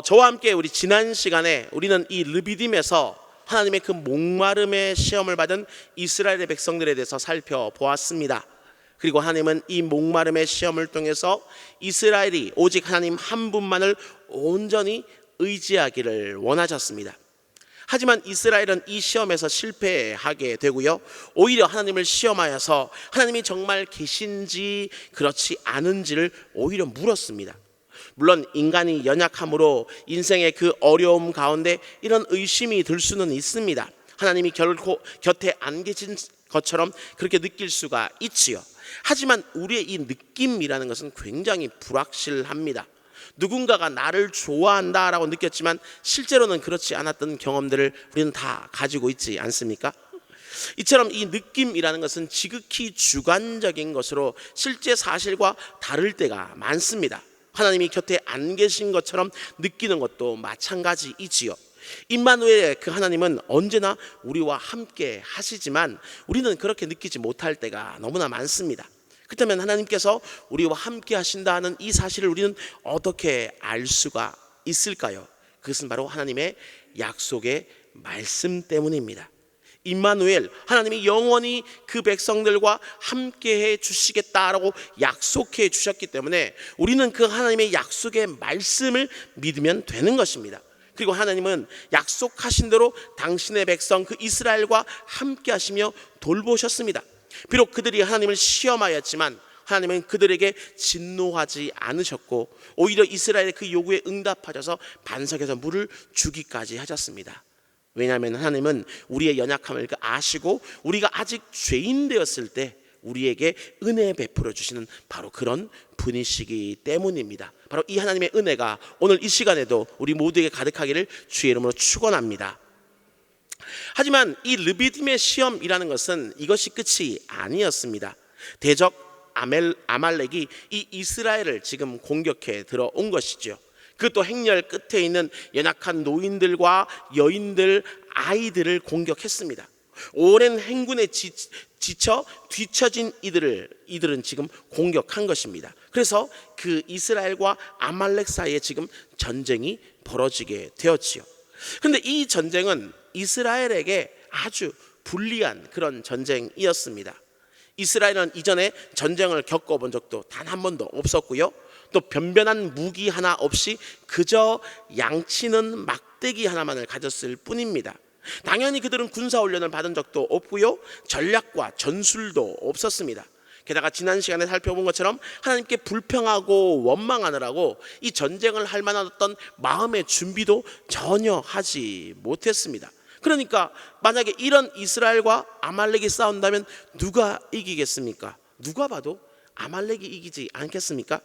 저와 함께 우리 지난 시간에 우리는 이 르비딤에서 하나님의 그 목마름의 시험을 받은 이스라엘의 백성들에 대해서 살펴보았습니다. 그리고 하나님은 이 목마름의 시험을 통해서 이스라엘이 오직 하나님 한 분만을 온전히 의지하기를 원하셨습니다. 하지만 이스라엘은 이 시험에서 실패하게 되고요, 오히려 하나님을 시험하여서 하나님이 정말 계신지 그렇지 않은지를 오히려 물었습니다. 물론 인간이 연약함으로 인생의 그 어려움 가운데 이런 의심이 들 수는 있습니다. 하나님이 결코 곁에 안 계신 것처럼 그렇게 느낄 수가 있지요. 하지만 우리의 이 느낌이라는 것은 굉장히 불확실합니다. 누군가가 나를 좋아한다라고 느꼈지만 실제로는 그렇지 않았던 경험들을 우리는 다 가지고 있지 않습니까? 이처럼 이 느낌이라는 것은 지극히 주관적인 것으로 실제 사실과 다를 때가 많습니다. 하나님이 곁에 안 계신 것처럼 느끼는 것도 마찬가지이지요. 임마누엘의 그 하나님은 언제나 우리와 함께 하시지만 우리는 그렇게 느끼지 못할 때가 너무나 많습니다. 그렇다면 하나님께서 우리와 함께 하신다는 이 사실을 우리는 어떻게 알 수가 있을까요? 그것은 바로 하나님의 약속의 말씀 때문입니다. 임마누엘, 하나님이 영원히 그 백성들과 함께해 주시겠다라고 약속해 주셨기 때문에 우리는 그 하나님의 약속의 말씀을 믿으면 되는 것입니다. 그리고 하나님은 약속하신 대로 당신의 백성 그 이스라엘과 함께 하시며 돌보셨습니다. 비록 그들이 하나님을 시험하였지만 하나님은 그들에게 진노하지 않으셨고 오히려 이스라엘의 그 요구에 응답하셔서 반석에서 물을 주기까지 하셨습니다. 왜냐하면 하나님은 우리의 연약함을 아시고 우리가 아직 죄인 되었을 때 우리에게 은혜 베풀어 주시는 바로 그런 분이시기 때문입니다. 바로 이 하나님의 은혜가 오늘 이 시간에도 우리 모두에게 가득하기를 주의 이름으로 축원합니다. 하지만 이 르비딤의 시험이라는 것은 이것이 끝이 아니었습니다. 대적 아말렉이 이 이스라엘을 지금 공격해 들어온 것이죠. 그것도 행렬 끝에 있는 연약한 노인들과 여인들, 아이들을 공격했습니다. 오랜 행군에 지쳐 뒤처진 이들은 지금 공격한 것입니다. 그래서 그 이스라엘과 아말렉 사이에 지금 전쟁이 벌어지게 되었지요. 그런데 이 전쟁은 이스라엘에게 아주 불리한 그런 전쟁이었습니다. 이스라엘은 이전에 전쟁을 겪어본 적도 단 한 번도 없었고요, 또 변변한 무기 하나 없이 그저 양치는 막대기 하나만을 가졌을 뿐입니다. 당연히 그들은 군사훈련을 받은 적도 없고요, 전략과 전술도 없었습니다. 게다가 지난 시간에 살펴본 것처럼 하나님께 불평하고 원망하느라고 이 전쟁을 할 만한 어떤 마음의 준비도 전혀 하지 못했습니다. 그러니까 만약에 이런 이스라엘과 아말렉이 싸운다면 누가 이기겠습니까? 누가 봐도 아말렉이 이기지 않겠습니까?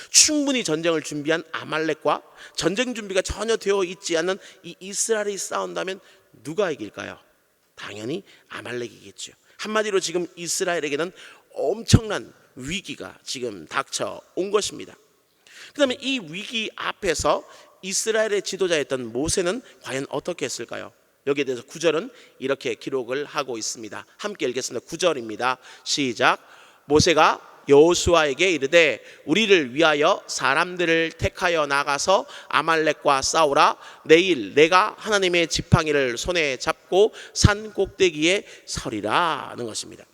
충분히 전쟁을 준비한 아말렉과 전쟁 준비가 전혀 되어 있지 않는 이 이스라엘이 싸운다면 누가 이길까요? 당연히 아말렉이겠죠. 한마디로 지금 이스라엘에게는 엄청난 위기가 지금 닥쳐온 것입니다. 그 다음에 이 위기 앞에서 이스라엘의 지도자였던 모세는 과연 어떻게 했을까요? 여기에 대해서 9절은 이렇게 기록을 하고 있습니다. 함께 읽겠습니다. 9절입니다. 시작. 모세가 여호수아에게 이르되 우리를 위하여 사람들을 택하여 나가서 아말렉과 싸우라. 내일 내가 하나님의 지팡이를 손에 잡고 산 꼭대기에 서리라 하는 것입니다.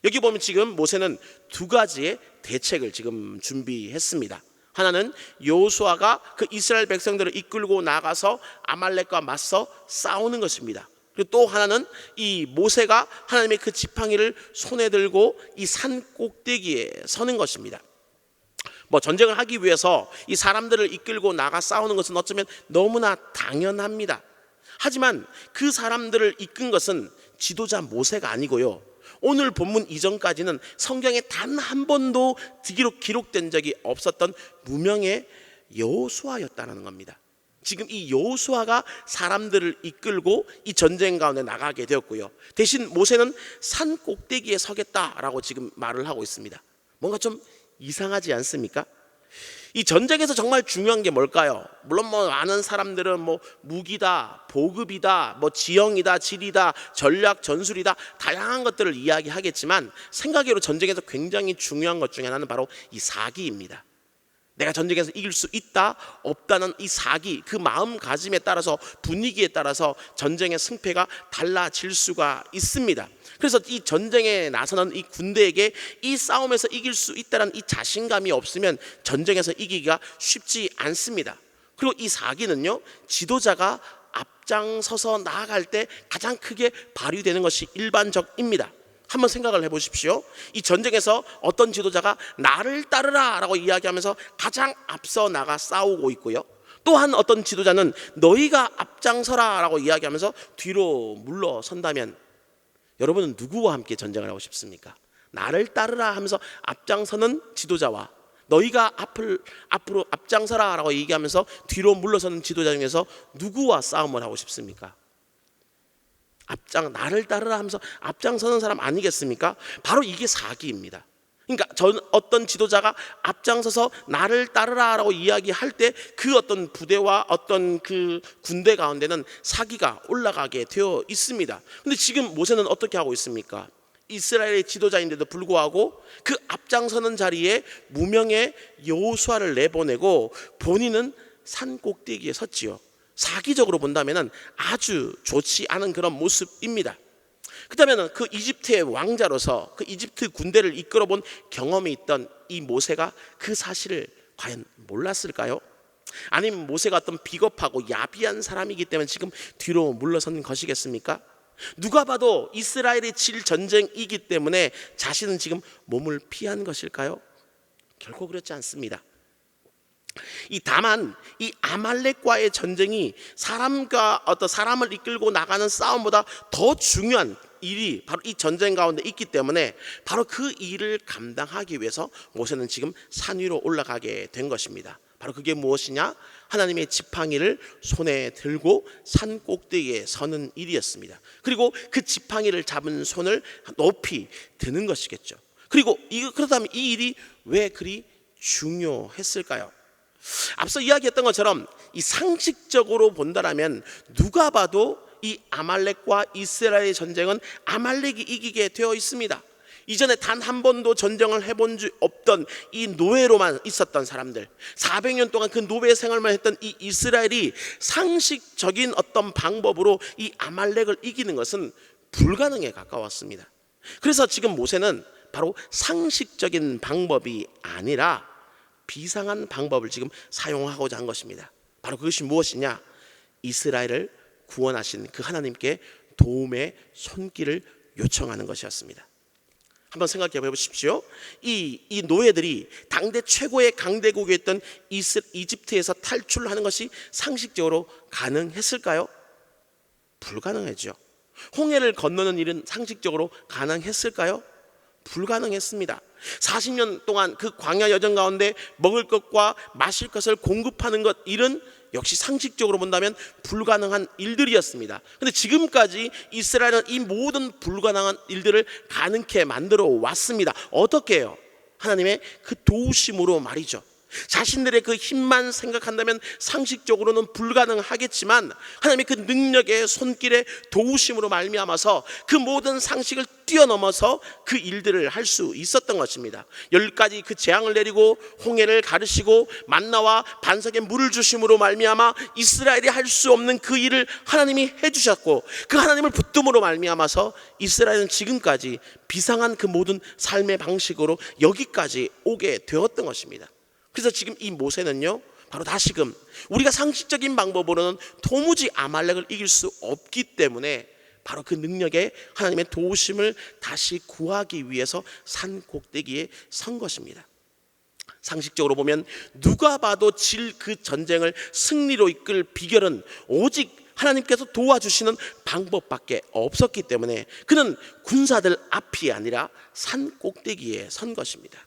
여기 보면 지금 모세는 두 가지의 대책을 지금 준비했습니다. 하나는 여호수아가 그 이스라엘 백성들을 이끌고 나가서 아말렉과 맞서 싸우는 것입니다. 그리고 또 하나는 이 모세가 하나님의 그 지팡이를 손에 들고 이 산 꼭대기에 서는 것입니다. 전쟁을 하기 위해서 이 사람들을 이끌고 나가 싸우는 것은 어쩌면 너무나 당연합니다. 하지만 그 사람들을 이끈 것은 지도자 모세가 아니고요, 오늘 본문 이전까지는 성경에 단 한 번도 기록된 적이 없었던 무명의 여호수아였다는 겁니다. 지금 이 여호수아가 사람들을 이끌고 이 전쟁 가운데 나가게 되었고요, 대신 모세는 산 꼭대기에 서겠다라고 지금 말을 하고 있습니다. 뭔가 좀 이상하지 않습니까? 이 전쟁에서 정말 중요한 게 뭘까요? 물론 많은 사람들은 무기다, 보급이다, 지형이다, 지리다, 전략, 전술이다, 다양한 것들을 이야기하겠지만 생각외로 전쟁에서 굉장히 중요한 것 중에 하나는 바로 이 사기입니다. 내가 전쟁에서 이길 수 있다 없다는 이 사기, 그 마음가짐에 따라서, 분위기에 따라서 전쟁의 승패가 달라질 수가 있습니다. 그래서 이 전쟁에 나서는 이 군대에게 이 싸움에서 이길 수 있다는 이 자신감이 없으면 전쟁에서 이기기가 쉽지 않습니다. 그리고 이 사기는요, 지도자가 앞장서서 나아갈 때 가장 크게 발휘되는 것이 일반적입니다. 한번 생각을 해보십시오. 이 전쟁에서 어떤 지도자가 나를 따르라 라고 이야기하면서 가장 앞서 나가 싸우고 있고요, 또한 어떤 지도자는 너희가 앞장서라 라고 이야기하면서 뒤로 물러선다면 여러분은 누구와 함께 전쟁을 하고 싶습니까? 나를 따르라 하면서 앞장서는 지도자와 너희가 앞으로 앞장서라 라고 얘기하면서 뒤로 물러서는 지도자 중에서 누구와 싸움을 하고 싶습니까? 나를 따르라 하면서 앞장서는 사람 아니겠습니까? 바로 이게 사기입니다. 그러니까 어떤 지도자가 앞장서서 나를 따르라 라고 이야기할 때 그 어떤 부대와 어떤 그 군대 가운데는 사기가 올라가게 되어 있습니다. 근데 지금 모세는 어떻게 하고 있습니까? 이스라엘의 지도자인데도 불구하고 그 앞장서는 자리에 무명의 여호수아를 내보내고 본인은 산 꼭대기에 섰지요. 사기적으로 본다면 아주 좋지 않은 그런 모습입니다. 그렇다면 그 이집트의 왕자로서 그 이집트 군대를 이끌어본 경험이 있던 이 모세가 그 사실을 과연 몰랐을까요? 아니면 모세가 어떤 비겁하고 야비한 사람이기 때문에 지금 뒤로 물러선 것이겠습니까? 누가 봐도 이스라엘이 질 전쟁이기 때문에 자신은 지금 몸을 피한 것일까요? 결코 그렇지 않습니다. 다만 이 아말렉과의 전쟁이 사람을 이끌고 나가는 싸움보다 더 중요한 일이 바로 이 전쟁 가운데 있기 때문에 바로 그 일을 감당하기 위해서 모세는 지금 산 위로 올라가게 된 것입니다. 바로 그게 무엇이냐? 하나님의 지팡이를 손에 들고 산 꼭대기에 서는 일이었습니다. 그리고 그 지팡이를 잡은 손을 높이 드는 것이겠죠. 그리고 그렇다면 이 일이 왜 그리 중요했을까요? 앞서 이야기했던 것처럼 이 상식적으로 본다라면 누가 봐도 이 아말렉과 이스라엘의 전쟁은 아말렉이 이기게 되어 있습니다. 이전에 단 한 번도 전쟁을 해본 적 없던 이 노예로만 있었던 사람들, 400년 동안 그 노예 생활만 했던 이 이스라엘이 상식적인 어떤 방법으로 이 아말렉을 이기는 것은 불가능에 가까웠습니다. 그래서 지금 모세는 바로 상식적인 방법이 아니라 비상한 방법을 지금 사용하고자 한 것입니다. 바로 그것이 무엇이냐? 이스라엘을 구원하신 그 하나님께 도움의 손길을 요청하는 것이었습니다. 한번 생각해 보십시오. 이 노예들이 당대 최고의 강대국이었던 이집트에서 탈출하는 것이 상식적으로 가능했을까요? 불가능했죠. 홍해를 건너는 일은 상식적으로 가능했을까요? 불가능했습니다. 40년 동안 그 광야 여정 가운데 먹을 것과 마실 것을 공급하는 것, 일은 역시 상식적으로 본다면 불가능한 일들이었습니다. 그런데 지금까지 이스라엘은 이 모든 불가능한 일들을 가능케 만들어 왔습니다. 어떻게 해요? 하나님의 그 도우심으로 말이죠. 자신들의 그 힘만 생각한다면 상식적으로는 불가능하겠지만 하나님의 그 능력의 손길의 도우심으로 말미암아서 그 모든 상식을 뛰어넘어서 그 일들을 할 수 있었던 것입니다. 10가지 그 재앙을 내리고 홍해를 가르시고 만나와 반석에 물을 주심으로 말미암아 이스라엘이 할 수 없는 그 일을 하나님이 해주셨고, 그 하나님을 붙듦으로 말미암아서 이스라엘은 지금까지 비상한 그 모든 삶의 방식으로 여기까지 오게 되었던 것입니다. 그래서 지금 이 모세는요, 바로 다시금 우리가 상식적인 방법으로는 도무지 아말렉을 이길 수 없기 때문에 바로 그 능력에 하나님의 도우심을 다시 구하기 위해서 산 꼭대기에 선 것입니다. 상식적으로 보면 누가 봐도 질 그 전쟁을 승리로 이끌 비결은 오직 하나님께서 도와주시는 방법밖에 없었기 때문에 그는 군사들 앞이 아니라 산 꼭대기에 선 것입니다.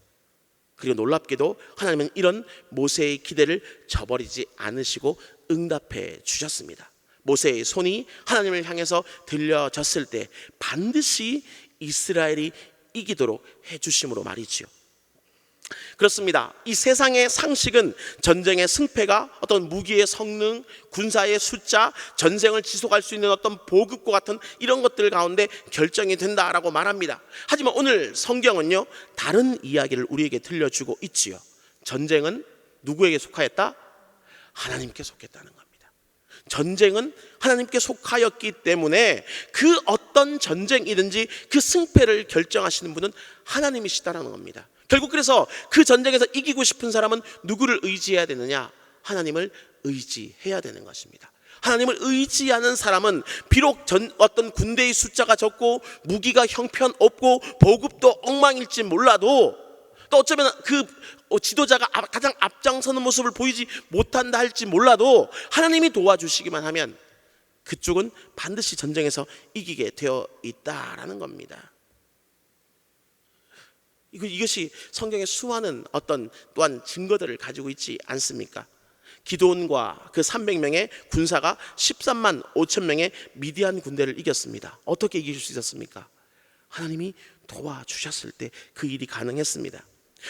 그리고 놀랍게도 하나님은 이런 모세의 기대를 저버리지 않으시고 응답해 주셨습니다. 모세의 손이 하나님을 향해서 들려졌을 때 반드시 이스라엘이 이기도록 해주심으로 말이지요. 그렇습니다. 이 세상의 상식은 전쟁의 승패가 어떤 무기의 성능, 군사의 숫자, 전쟁을 지속할 수 있는 어떤 보급과 같은 이런 것들 가운데 결정이 된다라고 말합니다. 하지만 오늘 성경은요, 다른 이야기를 우리에게 들려주고 있지요. 전쟁은 누구에게 속하였다? 하나님께 속했다는 겁니다. 전쟁은 하나님께 속하였기 때문에 그 어떤 전쟁이든지 그 승패를 결정하시는 분은 하나님이시다라는 겁니다. 결국 그래서 그 전쟁에서 이기고 싶은 사람은 누구를 의지해야 되느냐? 하나님을 의지해야 되는 것입니다. 하나님을 의지하는 사람은 비록 어떤 군대의 숫자가 적고 무기가 형편없고 보급도 엉망일지 몰라도, 또 어쩌면 그 지도자가 가장 앞장서는 모습을 보이지 못한다 할지 몰라도 하나님이 도와주시기만 하면 그쪽은 반드시 전쟁에서 이기게 되어 있다라는 겁니다. 이것이 성경의 수많은 어떤 또한 증거들을 가지고 있지 않습니까? 기드온과 그 300명의 군사가 13만 5천 명의 미디안 군대를 이겼습니다. 어떻게 이길 수 있었습니까? 하나님이 도와주셨을 때 그 일이 가능했습니다.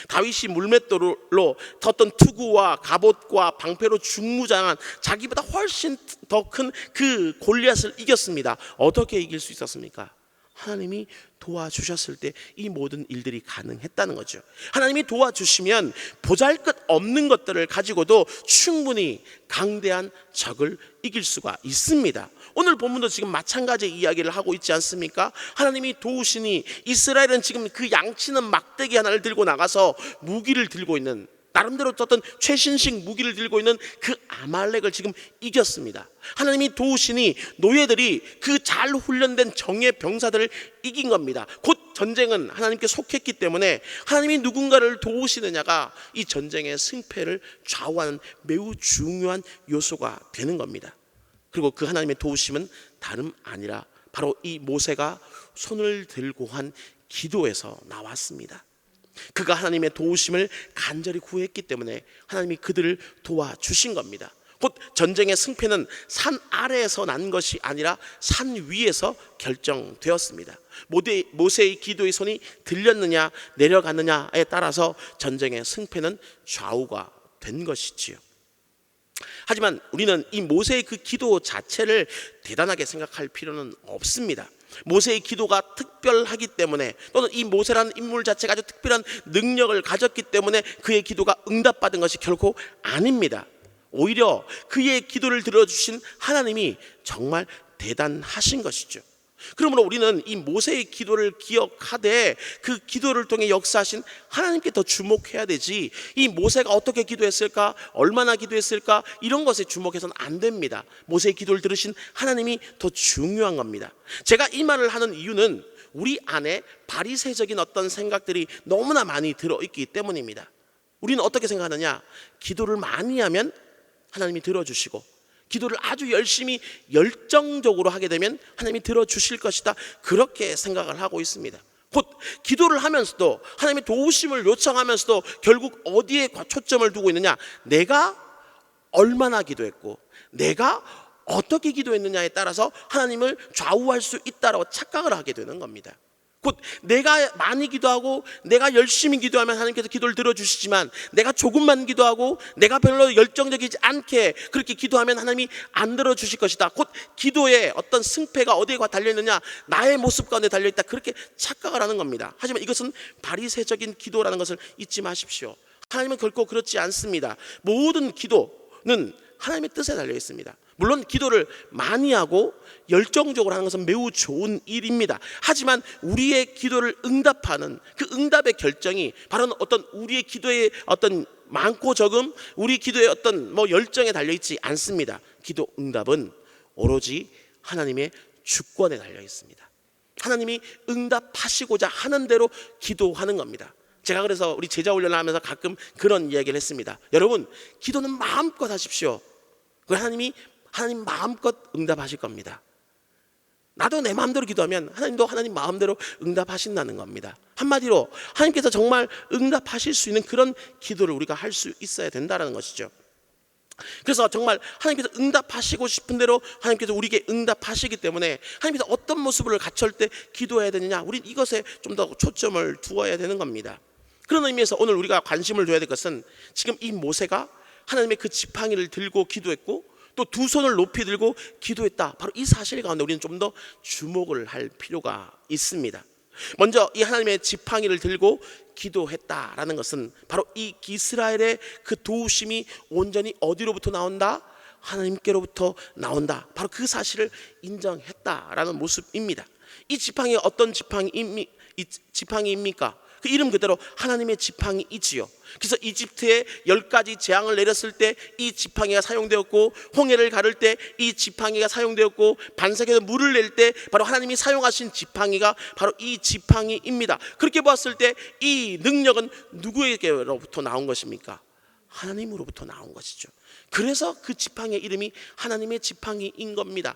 다윗이 물맷돌로 어떤 투구와 갑옷과 방패로 중무장한 자기보다 훨씬 더 큰 그 골리앗을 이겼습니다. 어떻게 이길 수 있었습니까? 하나님이 도와주셨을 때 이 모든 일들이 가능했다는 거죠. 하나님이 도와주시면 보잘것없는 것들을 가지고도 충분히 강대한 적을 이길 수가 있습니다. 오늘 본문도 지금 마찬가지 이야기를 하고 있지 않습니까? 하나님이 도우시니 이스라엘은 지금 그 양치는 막대기 하나를 들고 나가서 무기를 들고 있는, 나름대로 어떤 최신식 무기를 들고 있는 그 아말렉을 지금 이겼습니다. 하나님이 도우시니 노예들이 그 잘 훈련된 정예 병사들을 이긴 겁니다. 곧 전쟁은 하나님께 속했기 때문에 하나님이 누군가를 도우시느냐가 이 전쟁의 승패를 좌우하는 매우 중요한 요소가 되는 겁니다. 그리고 그 하나님의 도우심은 다름 아니라 바로 이 모세가 손을 들고 한 기도에서 나왔습니다. 그가 하나님의 도우심을 간절히 구했기 때문에 하나님이 그들을 도와주신 겁니다. 곧 전쟁의 승패는 산 아래에서 난 것이 아니라 산 위에서 결정되었습니다. 모세의 기도의 손이 들렸느냐 내려갔느냐에 따라서 전쟁의 승패는 좌우가 된 것이지요. 하지만 우리는 이 모세의 그 기도 자체를 대단하게 생각할 필요는 없습니다. 모세의 기도가 특별하기 때문에, 또는 이 모세라는 인물 자체가 아주 특별한 능력을 가졌기 때문에 그의 기도가 응답받은 것이 결코 아닙니다. 오히려 그의 기도를 들어주신 하나님이 정말 대단하신 것이죠. 그러므로 우리는 이 모세의 기도를 기억하되 그 기도를 통해 역사하신 하나님께 더 주목해야 되지, 이 모세가 어떻게 기도했을까, 얼마나 기도했을까, 이런 것에 주목해서는 안 됩니다. 모세의 기도를 들으신 하나님이 더 중요한 겁니다. 제가 이 말을 하는 이유는 우리 안에 바리새적인 어떤 생각들이 너무나 많이 들어있기 때문입니다. 우리는 어떻게 생각하느냐? 기도를 많이 하면 하나님이 들어주시고, 기도를 아주 열심히 열정적으로 하게 되면 하나님이 들어주실 것이다, 그렇게 생각을 하고 있습니다. 곧 기도를 하면서도 하나님의 도우심을 요청하면서도 결국 어디에 초점을 두고 있느냐? 내가 얼마나 기도했고 내가 어떻게 기도했느냐에 따라서 하나님을 좌우할 수 있다라고 착각을 하게 되는 겁니다. 곧 내가 많이 기도하고 내가 열심히 기도하면 하나님께서 기도를 들어주시지만, 내가 조금만 기도하고 내가 별로 열정적이지 않게 그렇게 기도하면 하나님이 안 들어주실 것이다. 곧 기도의 어떤 승패가 어디에 달려있느냐? 나의 모습 가운데 달려있다, 그렇게 착각을 하는 겁니다. 하지만 이것은 바리새적인 기도라는 것을 잊지 마십시오. 하나님은 결코 그렇지 않습니다. 모든 기도는 하나님의 뜻에 달려 있습니다. 물론 기도를 많이 하고 열정적으로 하는 것은 매우 좋은 일입니다. 하지만 우리의 기도를 응답하는 그 응답의 결정이 바로 어떤 우리의 기도의 어떤 많고 적음, 우리 기도의 어떤 열정에 달려 있지 않습니다. 기도 응답은 오로지 하나님의 주권에 달려 있습니다. 하나님이 응답하시고자 하는 대로 기도하는 겁니다. 제가 그래서 우리 제자 훈련을 하면서 가끔 그런 이야기를 했습니다. 여러분, 기도는 마음껏 하십시오. 하나님 마음껏 응답하실 겁니다. 나도 내 마음대로 기도하면 하나님도 하나님 마음대로 응답하신다는 겁니다. 한마디로 하나님께서 정말 응답하실 수 있는 그런 기도를 우리가 할 수 있어야 된다는 것이죠. 그래서 정말 하나님께서 응답하시고 싶은 대로 하나님께서 우리에게 응답하시기 때문에 하나님께서 어떤 모습을 갖출 때 기도해야 되느냐, 우린 이것에 좀 더 초점을 두어야 되는 겁니다. 그런 의미에서 오늘 우리가 관심을 둬야 될 것은, 지금 이 모세가 하나님의 그 지팡이를 들고 기도했고 또 두 손을 높이 들고 기도했다, 바로 이 사실 가운데 우리는 좀 더 주목을 할 필요가 있습니다. 먼저 이 하나님의 지팡이를 들고 기도했다라는 것은 바로 이 이스라엘의 그 도우심이 온전히 어디로부터 나온다? 하나님께로부터 나온다. 바로 그 사실을 인정했다라는 모습입니다. 이 지팡이 어떤 지팡이입니까? 그 이름 그대로 하나님의 지팡이이지요. 그래서 이집트에 10가지 재앙을 내렸을 때 이 지팡이가 사용되었고, 홍해를 가를 때 이 지팡이가 사용되었고, 반석에서 물을 낼 때 바로 하나님이 사용하신 지팡이가 바로 이 지팡이입니다. 그렇게 보았을 때 이 능력은 누구에게로부터 나온 것입니까? 하나님으로부터 나온 것이죠. 그래서 그 지팡이의 이름이 하나님의 지팡이인 겁니다.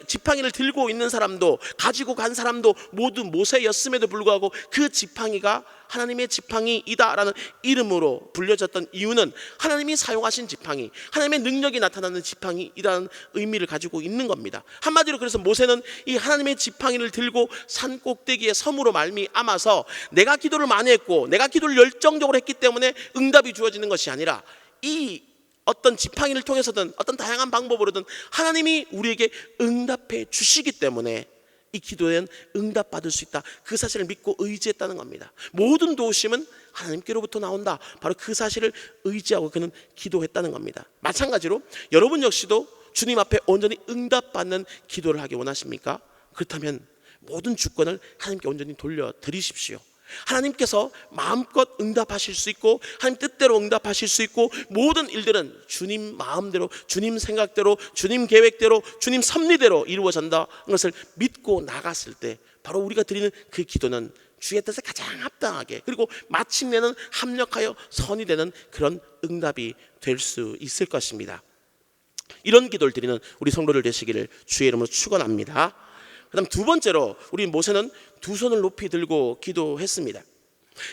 지팡이를 들고 있는 사람도 가지고 간 사람도 모두 모세였음에도 불구하고 그 지팡이가 하나님의 지팡이이다라는 이름으로 불려졌던 이유는 하나님이 사용하신 지팡이, 하나님의 능력이 나타나는 지팡이이라는 의미를 가지고 있는 겁니다. 한마디로 그래서 모세는 이 하나님의 지팡이를 들고 산 꼭대기에 섬으로 말미암아서 내가 기도를 많이 했고 내가 기도를 열정적으로 했기 때문에 응답이 주어지는 것이 아니라 이 어떤 지팡이를 통해서든 어떤 다양한 방법으로든 하나님이 우리에게 응답해 주시기 때문에 이 기도에는 응답받을 수 있다. 그 사실을 믿고 의지했다는 겁니다. 모든 도우심은 하나님께로부터 나온다. 바로 그 사실을 의지하고 그는 기도했다는 겁니다. 마찬가지로 여러분 역시도 주님 앞에 온전히 응답받는 기도를 하기 원하십니까? 그렇다면 모든 주권을 하나님께 온전히 돌려드리십시오. 하나님께서 마음껏 응답하실 수 있고 하나님 뜻대로 응답하실 수 있고 모든 일들은 주님 마음대로, 주님 생각대로, 주님 계획대로, 주님 섭리대로 이루어진다는 것을 믿고 나갔을 때 바로 우리가 드리는 그 기도는 주의 뜻에 가장 합당하게, 그리고 마침내는 합력하여 선이 되는 그런 응답이 될 수 있을 것입니다. 이런 기도를 드리는 우리 성도들 되시기를 주의 이름으로 축원합니다. 그다음 두 번째로 우리 모세는 두 손을 높이 들고 기도했습니다.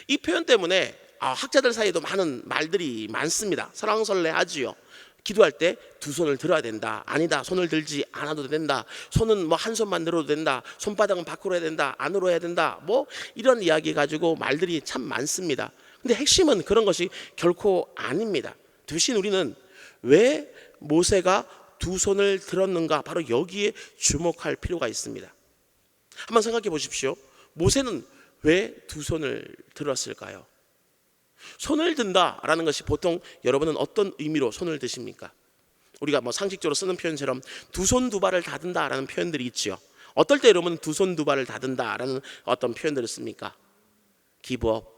이 표현 때문에 학자들 사이에도 많은 말들이 많습니다. 설왕설래하지요. 기도할 때 두 손을 들어야 된다, 아니다 손을 들지 않아도 된다, 손은 뭐 한 손만 들어도 된다, 손바닥은 밖으로 해야 된다, 안으로 해야 된다, 뭐 이런 이야기 가지고 말들이 참 많습니다. 근데 핵심은 그런 것이 결코 아닙니다. 대신 우리는 왜 모세가 두 손을 들었는가, 바로 여기에 주목할 필요가 있습니다. 한번 생각해 보십시오. 모세는 왜 두 손을 들었을까요? 손을 든다라는 것이 보통 여러분은 어떤 의미로 손을 드십니까? 우리가 뭐 상식적으로 쓰는 표현처럼 두 손 두 발을 다든다라는 표현들이 있지요. 어떨 때 여러분은 두 손 두 발을 다든다라는 어떤 표현들을 씁니까? 기브업,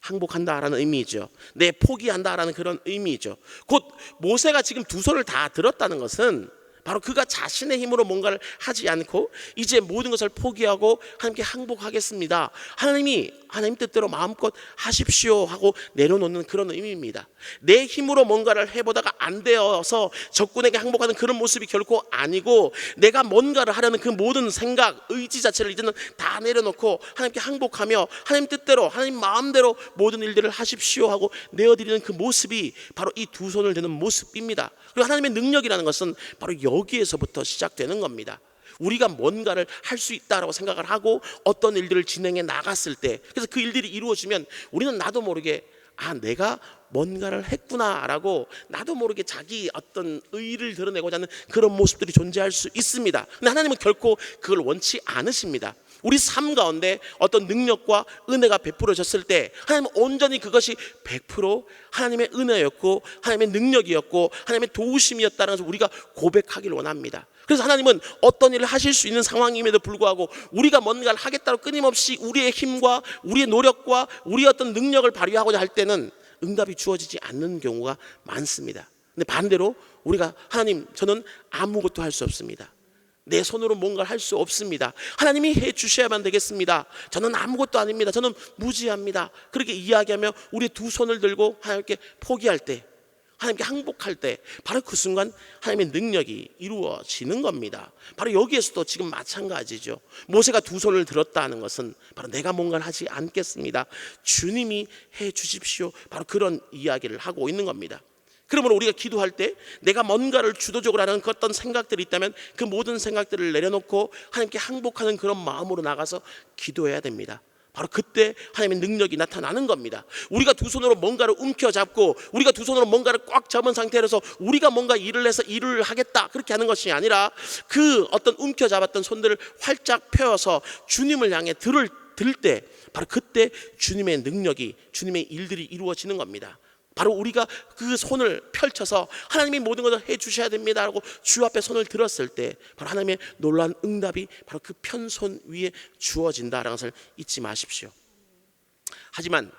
항복한다라는 의미이죠. 내 포기한다라는 그런 의미이죠. 곧 모세가 지금 두 손을 다 들었다는 것은 바로 그가 자신의 힘으로 뭔가를 하지 않고 이제 모든 것을 포기하고 하나님께 항복하겠습니다, 하나님이 하나님 뜻대로 마음껏 하십시오 하고 내려놓는 그런 의미입니다. 내 힘으로 뭔가를 해보다가 안 되어서 적군에게 항복하는 그런 모습이 결코 아니고, 내가 뭔가를 하려는 그 모든 생각, 의지 자체를 이제는 다 내려놓고 하나님께 항복하며 하나님 뜻대로 하나님 마음대로 모든 일들을 하십시오 하고 내어드리는 그 모습이 바로 이 두 손을 드는 모습입니다. 그리고 하나님의 능력이라는 것은 바로 여기에서부터 시작되는 겁니다. 우리가 뭔가를 할 수 있다라고 생각을 하고 어떤 일들을 진행해 나갔을 때, 그래서 그 일들이 이루어지면 우리는 나도 모르게 내가 뭔가를 했구나라고 나도 모르게 자기 어떤 의의를 드러내고자 하는 그런 모습들이 존재할 수 있습니다. 근데 하나님은 결코 그걸 원치 않으십니다. 우리 삶 가운데 어떤 능력과 은혜가 베풀어졌을 때 하나님은 온전히 그것이 100% 하나님의 은혜였고 하나님의 능력이었고 하나님의 도우심이었다는 것을 우리가 고백하기를 원합니다. 그래서 하나님은 어떤 일을 하실 수 있는 상황임에도 불구하고 우리가 뭔가를 하겠다고 끊임없이 우리의 힘과 우리의 노력과 우리의 어떤 능력을 발휘하고자 할 때는 응답이 주어지지 않는 경우가 많습니다. 근데 반대로 우리가 하나님, 저는 아무것도 할 수 없습니다, 내 손으로 뭔가를 할 수 없습니다, 하나님이 해 주셔야만 되겠습니다, 저는 아무것도 아닙니다, 저는 무지합니다, 그렇게 이야기하며 우리 두 손을 들고 하나님께 포기할 때, 하나님께 항복할 때 바로 그 순간 하나님의 능력이 이루어지는 겁니다. 바로 여기에서도 지금 마찬가지죠. 모세가 두 손을 들었다는 것은 바로 내가 뭔가를 하지 않겠습니다, 주님이 해 주십시오, 바로 그런 이야기를 하고 있는 겁니다. 그러므로 우리가 기도할 때 내가 뭔가를 주도적으로 하는 그 어떤 생각들이 있다면 그 모든 생각들을 내려놓고 하나님께 항복하는 그런 마음으로 나가서 기도해야 됩니다. 바로 그때 하나님의 능력이 나타나는 겁니다. 우리가 두 손으로 뭔가를 움켜잡고 우리가 두 손으로 뭔가를 꽉 잡은 상태에서 우리가 뭔가 일을 해서 일을 하겠다 그렇게 하는 것이 아니라 그 어떤 움켜잡았던 손들을 활짝 펴서 주님을 향해 들 때 바로 그때 주님의 능력이, 주님의 일들이 이루어지는 겁니다. 바로 우리가 그 손을 펼쳐서 하나님이 모든 것을 해주셔야 됩니다 라고 주 앞에 손을 들었을 때 바로 하나님의 놀라운 응답이 바로 그 편손 위에 주어진다라는 것을 잊지 마십시오. 하지만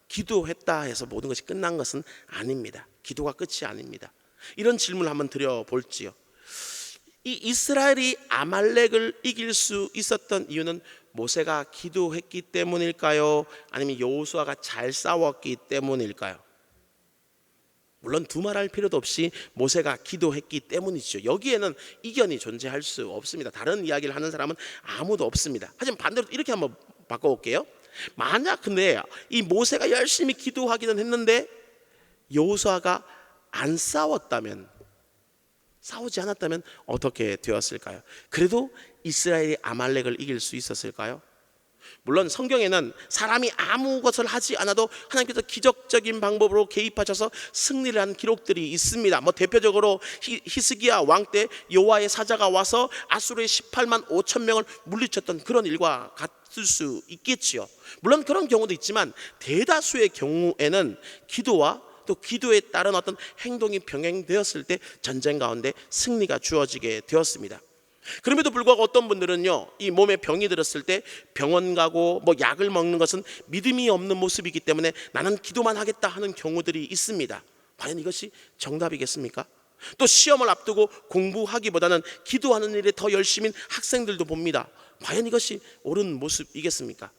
기도했다 해서 모든 것이 끝난 것은 아닙니다. 기도가 끝이 아닙니다. 이런 질문을 한번 드려볼지요. 이 이스라엘이 아말렉을 이길 수 있었던 이유는 모세가 기도했기 때문일까요? 아니면 여호수아가 잘 싸웠기 때문일까요? 물론 두말할 필요도 없이 모세가 기도했기 때문이죠. 여기에는 이견이 존재할 수 없습니다. 다른 이야기를 하는 사람은 아무도 없습니다. 하지만 반대로 이렇게 한번 바꿔볼게요. 만약 근데 이 모세가 열심히 기도하기는 했는데 여호수아가 안 싸웠다면, 싸우지 않았다면 어떻게 되었을까요? 그래도 이스라엘이 아말렉을 이길 수 있었을까요? 물론 성경에는 사람이 아무 것을 하지 않아도 하나님께서 기적적인 방법으로 개입하셔서 승리를 한 기록들이 있습니다. 대표적으로 히스기야 왕 때 여호와의 사자가 와서 아수르의 18만 5천 명을 물리쳤던 그런 일과 같을 수 있겠지요. 물론 그런 경우도 있지만 대다수의 경우에는 기도와 또 기도에 따른 어떤 행동이 병행되었을 때 전쟁 가운데 승리가 주어지게 되었습니다. 그럼에도 불구하고 어떤 분들은요, 이 몸에 병이 들었을 때 병원 가고 약을 먹는 것은 믿음이 없는 모습이기 때문에 나는 기도만 하겠다 하는 경우들이 있습니다. 과연 이것이 정답이겠습니까? 또 시험을 앞두고 공부하기보다는 기도하는 일에 더 열심인 학생들도 봅니다. 과연 이것이 옳은 모습이겠습니까?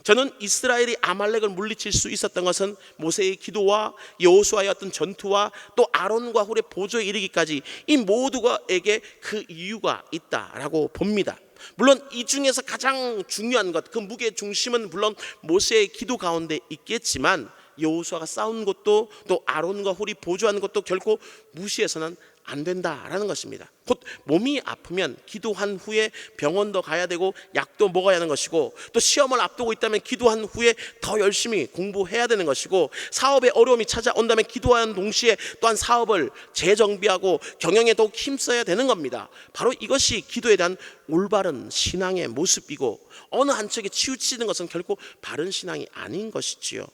저는 이스라엘이 아말렉을 물리칠 수 있었던 것은 모세의 기도와 여호수아의 어떤 전투와 또 아론과 훌의 보조에 이르기까지 이 모두에게 그 이유가 있다라고 봅니다. 물론 이 중에서 가장 중요한 것, 그 무게의 중심은 물론 모세의 기도 가운데 있겠지만 여호수아가 싸운 것도 또 아론과 훌이 보조하는 것도 결코 무시해서는 안 된다라는 것입니다. 곧 몸이 아프면 기도한 후에 병원도 가야 되고 약도 먹어야 하는 것이고, 또 시험을 앞두고 있다면 기도한 후에 더 열심히 공부해야 되는 것이고, 사업에 어려움이 찾아온다면 기도하는 동시에 또한 사업을 재정비하고 경영에 더욱 힘써야 되는 겁니다. 바로 이것이 기도에 대한 올바른 신앙의 모습이고, 어느 한쪽에 치우치는 것은 결코 바른 신앙이 아닌 것이지요.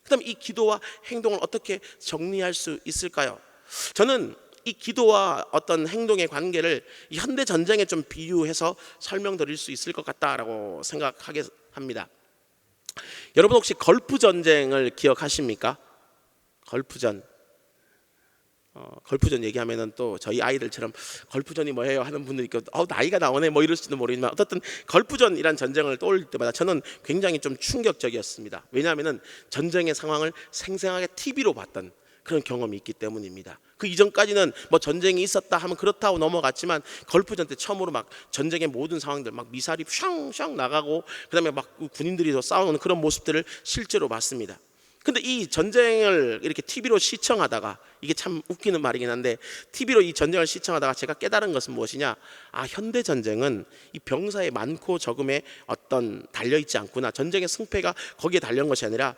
그다음 이 기도와 행동을 어떻게 정리할 수 있을까요? 저는 이 기도와 어떤 행동의 관계를 이 현대 전쟁에 좀 비유해서 설명드릴 수 있을 것 같다라고 생각하게 합니다. 여러분 혹시 걸프 전쟁을 기억하십니까? 걸프전. 걸프전 얘기하면은 또 저희 아이들처럼 걸프전이 뭐예요 하는 분들이 있고 나이가 나오네 이럴지도 모르지만, 어떻든 걸프전이란 전쟁을 떠올릴 때마다 저는 굉장히 좀 충격적이었습니다. 왜냐하면은 전쟁의 상황을 생생하게 TV로 봤던 그런 경험이 있기 때문입니다. 그 이전까지는 전쟁이 있었다 하면 그렇다고 넘어갔지만, 걸프전 때 처음으로 막 전쟁의 모든 상황들, 막 미사일이 샹샹 나가고 그다음에 막 군인들이 싸우는 그런 모습들을 실제로 봤습니다. 근데 이 전쟁을 이렇게 TV로 시청하다가, 이게 참 웃기는 말이긴 한데, TV로 이 전쟁을 시청하다가 제가 깨달은 것은 무엇이냐? 현대 전쟁은 이 병사의 많고 적음에 어떤 달려있지 않구나. 전쟁의 승패가 거기에 달려있는 것이 아니라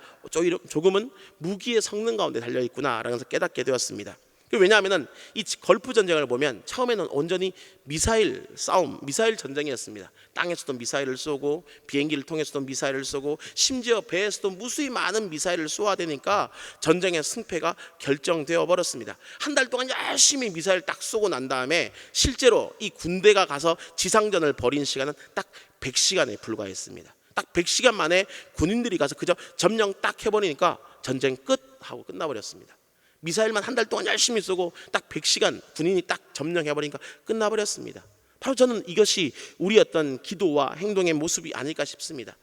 조금은 무기의 성능 가운데 달려있구나 라는 것을 깨닫게 되었습니다. 왜냐하면 이 걸프 전쟁을 보면 처음에는 온전히 미사일 싸움, 미사일 전쟁이었습니다. 땅에서도 미사일을 쏘고 비행기를 통해서도 미사일을 쏘고 심지어 배에서도 무수히 많은 미사일을 쏘아대니까 전쟁의 승패가 결정되어 버렸습니다. 한 달 동안 열심히 미사일 딱 쏘고 난 다음에 실제로 이 군대가 가서 지상전을 벌인 시간은 딱 100시간에 불과했습니다. 딱 100시간 만에 군인들이 가서 그저 점령 딱 해버리니까 전쟁 끝 하고 끝나버렸습니다. 미사일만 한 달 동안 열심히 쏘고 딱 100시간 군인이 딱 점령해버리니까 끝나버렸습니다. 바로 저는 이것이 우리 어떤 기도와 행동의 모습이 아닐까 싶습니다.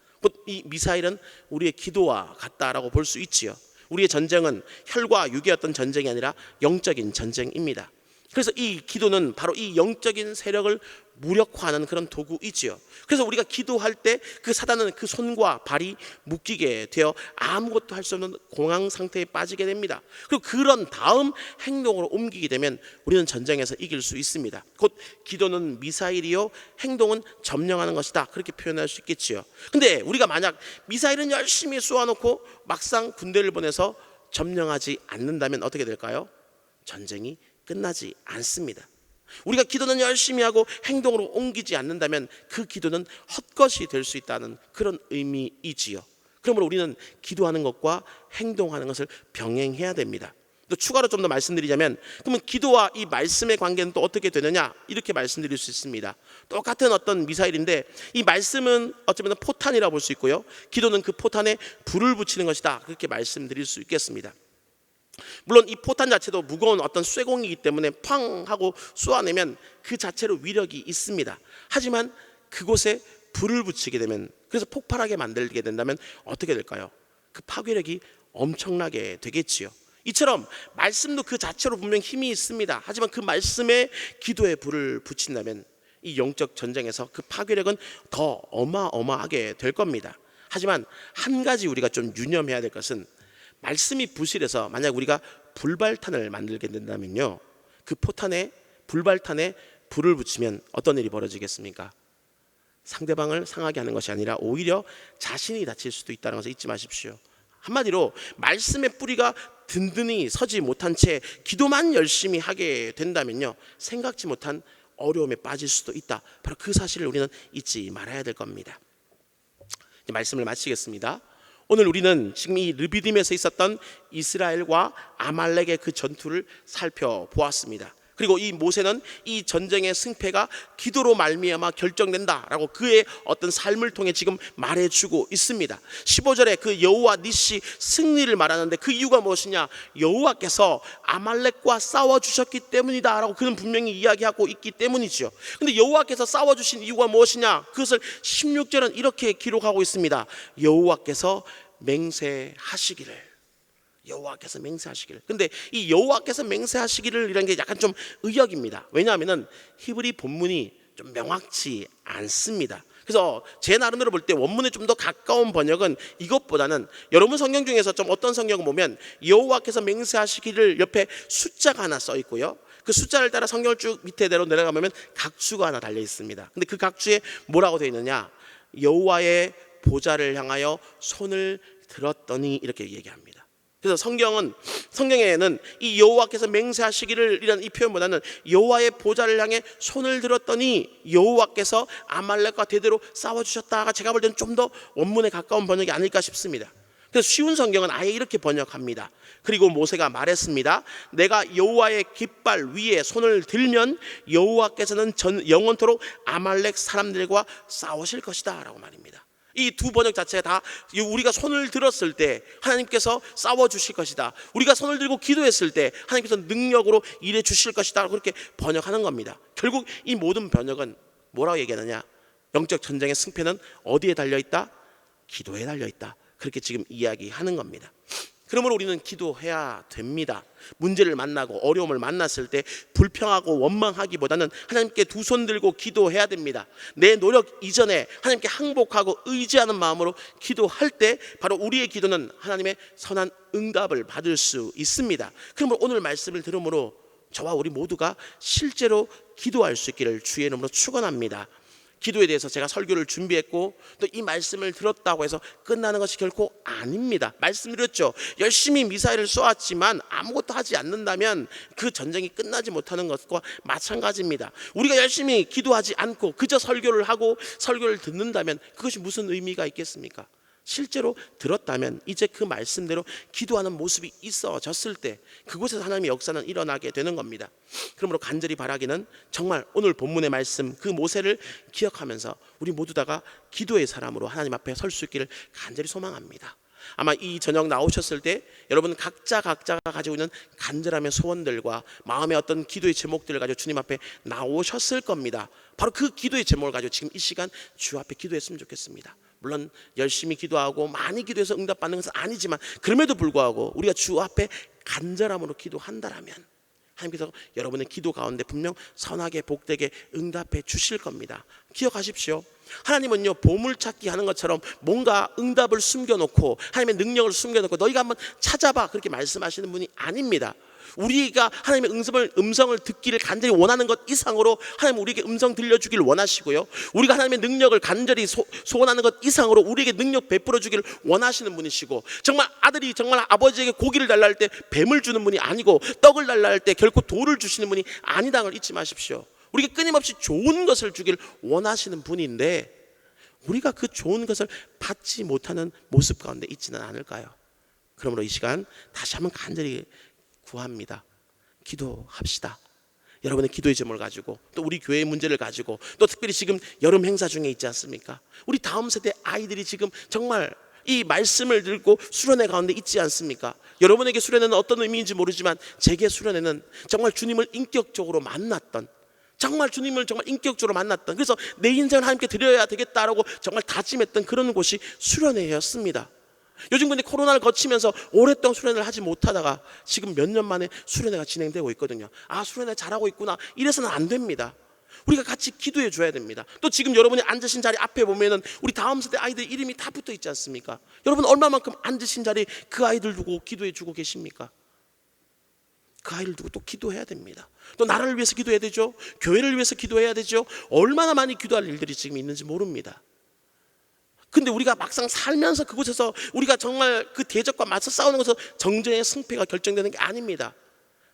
이 미사일은 우리의 기도와 같다라고 볼 수 있지요. 우리의 전쟁은 혈과 육의 어떤 전쟁이 아니라 영적인 전쟁입니다. 그래서 이 기도는 바로 이 영적인 세력을 무력화하는 그런 도구이지요. 그래서 우리가 기도할 때 그 사단은 그 손과 발이 묶이게 되어 아무것도 할 수 없는 공황 상태에 빠지게 됩니다. 그리고 그런 다음 행동으로 옮기게 되면 우리는 전쟁에서 이길 수 있습니다. 곧 기도는 미사일이요 행동은 점령하는 것이다, 그렇게 표현할 수 있겠지요. 근데 우리가 만약 미사일은 열심히 쏘아놓고 막상 군대를 보내서 점령하지 않는다면 어떻게 될까요? 전쟁이 끝나지 않습니다. 우리가 기도는 열심히 하고 행동으로 옮기지 않는다면 그 기도는 헛것이 될 수 있다는 그런 의미이지요. 그러므로 우리는 기도하는 것과 행동하는 것을 병행해야 됩니다. 또 추가로 좀 더 말씀드리자면, 그러면 기도와 이 말씀의 관계는 또 어떻게 되느냐, 이렇게 말씀드릴 수 있습니다. 똑같은 어떤 미사일인데 이 말씀은 어쩌면 포탄이라고 볼 수 있고요, 기도는 그 포탄에 불을 붙이는 것이다, 그렇게 말씀드릴 수 있겠습니다. 물론 이 포탄 자체도 무거운 어떤 쇠공이기 때문에 팡 하고 쏘아내면 그 자체로 위력이 있습니다. 하지만 그곳에 불을 붙이게 되면, 그래서 폭발하게 만들게 된다면 어떻게 될까요? 그 파괴력이 엄청나게 되겠지요. 이처럼 말씀도 그 자체로 분명 힘이 있습니다. 하지만 그 말씀에 기도에 불을 붙인다면 이 영적 전쟁에서 그 파괴력은 더 어마어마하게 될 겁니다. 하지만 한 가지 우리가 좀 유념해야 될 것은, 말씀이 부실해서 만약 우리가 불발탄을 만들게 된다면요, 그 포탄에, 불발탄에 불을 붙이면 어떤 일이 벌어지겠습니까? 상대방을 상하게 하는 것이 아니라 오히려 자신이 다칠 수도 있다는 것을 잊지 마십시오. 한마디로 말씀의 뿌리가 든든히 서지 못한 채 기도만 열심히 하게 된다면요, 생각지 못한 어려움에 빠질 수도 있다. 바로 그 사실을 우리는 잊지 말아야 될 겁니다. 이제 말씀을 마치겠습니다. 오늘 우리는 지금 이 르비딤에서 있었던 이스라엘과 아말렉의 그 전투를 살펴보았습니다. 그리고 이 모세는 이 전쟁의 승패가 기도로 말미암아 결정된다라고 그의 어떤 삶을 통해 지금 말해주고 있습니다. 15절에 그 여호와 니시 승리를 말하는데 그 이유가 무엇이냐, 여호와께서 아말렉과 싸워주셨기 때문이다라고 그는 분명히 이야기하고 있기 때문이죠. 근데 여호와께서 싸워주신 이유가 무엇이냐, 그것을 16절은 이렇게 기록하고 있습니다. 여호와께서 맹세하시기를. 여호와께서 맹세하시기를. 근데 이 여호와께서 맹세하시기를 이라는 게 약간 좀 의역입니다. 왜냐하면 히브리 본문이 좀 명확치 않습니다. 그래서 제 나름대로 볼 때 원문에 좀 더 가까운 번역은 이것보다는, 여러분 성경 중에서 좀 어떤 성경을 보면 여호와께서 맹세하시기를 옆에 숫자가 하나 써 있고요, 그 숫자를 따라 성경을 쭉 밑에대로 내려가면 각주가 하나 달려 있습니다. 근데 그 각주에 뭐라고 되어 있느냐, 여호와의 보좌를 향하여 손을 들었더니 이렇게 얘기합니다. 그래서 성경에는 이 여호와께서 맹세하시기를 이런 이 표현보다는 여호와의 보좌를 향해 손을 들었더니 여호와께서 아말렉과 대대로 싸워주셨다가 제가 볼 때는 좀 더 원문에 가까운 번역이 아닐까 싶습니다. 그래서 쉬운 성경은 아예 이렇게 번역합니다. 그리고 모세가 말했습니다. 내가 여호와의 깃발 위에 손을 들면 여호와께서는 영원토록 아말렉 사람들과 싸우실 것이다 라고 말입니다. 이 두 번역 자체가 다 우리가 손을 들었을 때 하나님께서 싸워주실 것이다, 우리가 손을 들고 기도했을 때 하나님께서 능력으로 일해 주실 것이다, 그렇게 번역하는 겁니다. 결국 이 모든 번역은 뭐라고 얘기하느냐, 영적 전쟁의 승패는 어디에 달려있다? 기도에 달려있다, 그렇게 지금 이야기하는 겁니다. 그러므로 우리는 기도해야 됩니다. 문제를 만나고 어려움을 만났을 때 불평하고 원망하기보다는 하나님께 두 손 들고 기도해야 됩니다. 내 노력 이전에 하나님께 항복하고 의지하는 마음으로 기도할 때 바로 우리의 기도는 하나님의 선한 응답을 받을 수 있습니다. 그러므로 오늘 말씀을 들음으로 저와 우리 모두가 실제로 기도할 수 있기를 주의 이름으로 축원합니다. 기도에 대해서 제가 설교를 준비했고 또 이 말씀을 들었다고 해서 끝나는 것이 결코 아닙니다. 말씀드렸죠. 열심히 미사일을 쏘았지만 아무것도 하지 않는다면 그 전쟁이 끝나지 못하는 것과 마찬가지입니다. 우리가 열심히 기도하지 않고 그저 설교를 하고 설교를 듣는다면 그것이 무슨 의미가 있겠습니까? 실제로 들었다면 이제 그 말씀대로 기도하는 모습이 있어졌을 때 그곳에서 하나님의 역사는 일어나게 되는 겁니다. 그러므로 간절히 바라기는 정말 오늘 본문의 말씀 그 모세를 기억하면서 우리 모두 다가 기도의 사람으로 하나님 앞에 설 수 있기를 간절히 소망합니다. 아마 이 저녁 나오셨을 때 여러분 각자가 가지고 있는 간절함의 소원들과 마음의 어떤 기도의 제목들을 가지고 주님 앞에 나오셨을 겁니다. 바로 그 기도의 제목을 가지고 지금 이 시간 주 앞에 기도했으면 좋겠습니다. 물론 열심히 기도하고 많이 기도해서 응답받는 것은 아니지만 그럼에도 불구하고 우리가 주 앞에 간절함으로 기도한다라면 하나님께서 여러분의 기도 가운데 분명 선하게 복되게 응답해 주실 겁니다. 기억하십시오. 하나님은요 보물찾기 하는 것처럼 뭔가 응답을 숨겨놓고 하나님의 능력을 숨겨놓고 너희가 한번 찾아봐 그렇게 말씀하시는 분이 아닙니다. 우리가 하나님의 음성을 듣기를 간절히 원하는 것 이상으로 하나님 우리에게 음성 들려주길 원하시고요, 우리가 하나님의 능력을 간절히 소원하는 것 이상으로 우리에게 능력 베풀어 주기를 원하시는 분이시고, 정말 아들이 정말 아버지에게 고기를 달라 할 때 뱀을 주는 분이 아니고 떡을 달라 할 때 결코 돌을 주시는 분이 아니다는 걸 잊지 마십시오. 우리에게 끊임없이 좋은 것을 주길 원하시는 분인데 우리가 그 좋은 것을 받지 못하는 모습 가운데 있지는 않을까요? 그러므로 이 시간 다시 한번 간절히 구합니다. 기도합시다. 여러분의 기도의 제목을 가지고, 또 우리 교회의 문제를 가지고, 또 특별히 지금 여름 행사 중에 있지 않습니까? 우리 다음 세대 아이들이 지금 정말 이 말씀을 들고 수련회 가운데 있지 않습니까? 여러분에게 수련회는 어떤 의미인지 모르지만 제게 수련회는 정말 주님을 인격적으로 만났던, 정말 주님을 정말 인격적으로 만났던, 그래서 내 인생을 하나님께 드려야 되겠다라고 정말 다짐했던 그런 곳이 수련회였습니다. 요즘 근데 코로나를 거치면서 오랫동안 수련회를 하지 못하다가 지금 몇 년 만에 수련회가 진행되고 있거든요. 아, 수련회 잘하고 있구나, 이래서는 안 됩니다. 우리가 같이 기도해 줘야 됩니다. 또 지금 여러분이 앉으신 자리 앞에 보면은 우리 다음 세대 아이들 이름이 다 붙어 있지 않습니까? 여러분 얼마만큼 앉으신 자리 그 아이들 두고 기도해 주고 계십니까? 그 아이를 두고 또 기도해야 됩니다. 또 나라를 위해서 기도해야 되죠. 교회를 위해서 기도해야 되죠. 얼마나 많이 기도할 일들이 지금 있는지 모릅니다. 근데 우리가 막상 살면서 그곳에서 우리가 정말 그 대적과 맞서 싸우는 것에서 정전의 승패가 결정되는 게 아닙니다.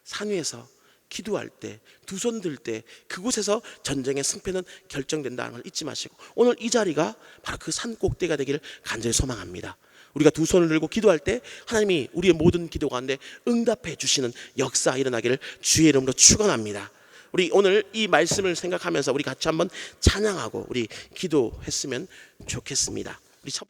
산 위에서 기도할 때, 두 손 들 때 그곳에서 전쟁의 승패는 결정된다는 걸 잊지 마시고, 오늘 이 자리가 바로 그 산 꼭대기가 되기를 간절히 소망합니다. 우리가 두 손을 들고 기도할 때 하나님이 우리의 모든 기도 가운데 응답해 주시는 역사 일어나기를 주의 이름으로 축원합니다. 우리 오늘 이 말씀을 생각하면서 우리 같이 한번 찬양하고 우리 기도했으면 좋겠습니다. 우리 첫